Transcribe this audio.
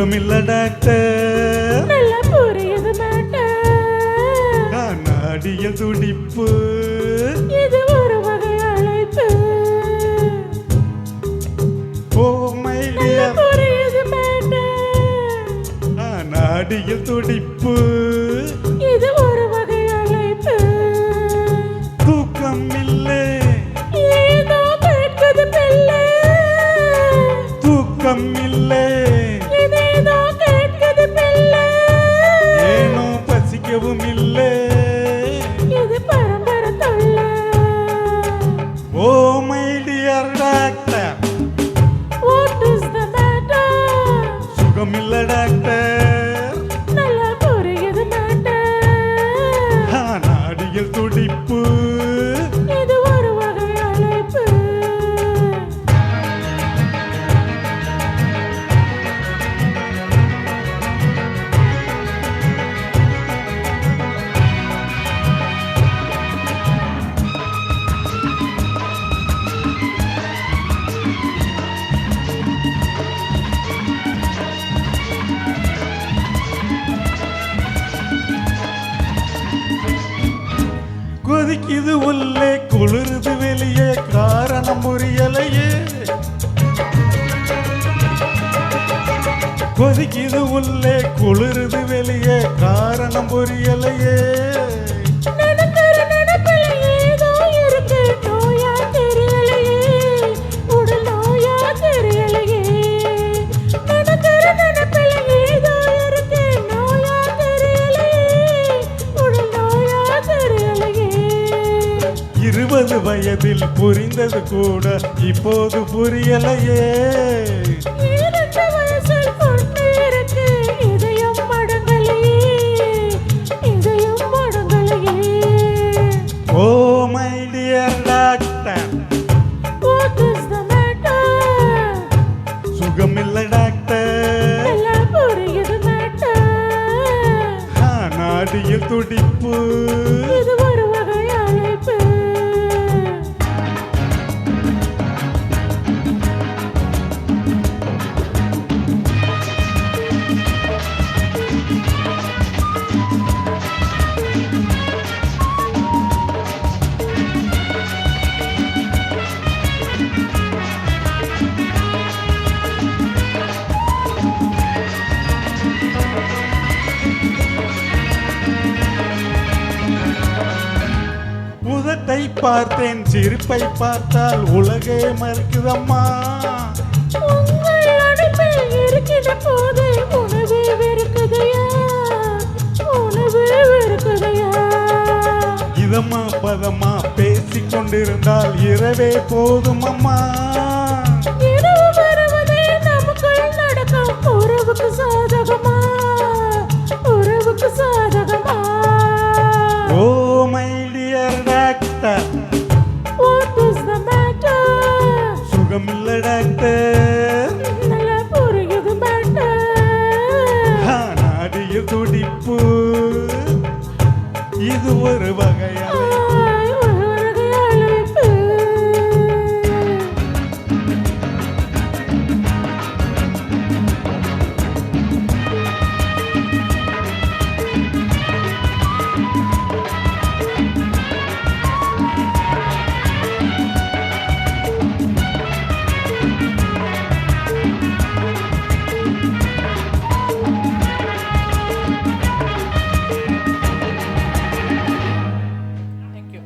சுகமில்ல doctor நல்லா புரியுது matter நான் நாடிய துடிப்பு இது ஒரு வகை அழைப்பு ஓ மை டியர் புரியுது மேட்டர் நான் நாடிய துடிப்பு இது ஒரு வகை அழைப்பு தூக்கம் இல்லை ஏதோ கேட்குது பிள்ளை தூக்கம் இல்லை ஏதேதோ கேட்குது பிள்ளை ஏனோ பசிக்கவும் இல்லை இது பரம்பரை தொல்லை oh my dear doctor what is the matter சுகமில்ல டாக்டர் நல்லா புரியுது மேட்டர் நாடியில் துடிப்பு இது ஒரு வகை அழைப்பு கொதிக்குது உள்ளே குளிருது வெளியே காரணம் புரியலையே கொதிக்குது உள்ளே குளிருது வெளியே காரணம் புரியலையே நினைக்கிற நினைப்பில் ஏதோ இருக்கு நோயா தெரியலையே உடல் நோயா தெரியலையே நினைக்கிற நினைப்பில் ஏதோ இருக்கு நோயா தெரியலையே உடல் நோயா தெரியலையே 20 வயதில் புரிந்தது கூட இப்போது புரியலையே 2 வயசில் பொண்ணு இருக்கு இதயம் மடங்கலையே இதயம் மடங்கலையே oh my dear doctor What is the matter? சுகமில்ல டாக்டர் நல்லா புரியுது மேட்டர் நாடியில் துடிப்பு இது ஒரு வகை அழைப்பு உதட்டை பார்த்தேன் சிரிப்பை பார்த்தால் உலகே மறுக்குதம்மா உங்கள் அடைப்பில் இருக்கிற போது உணவு வெறுக்குதையா உணவு வெறுக்குதையா இதமா பதமா பேசிக் கொண்டிருந்தால் இரவே போதும் அம்மா இரவு வருவதே நமக்குள் நடக்கும் உறவுக்கு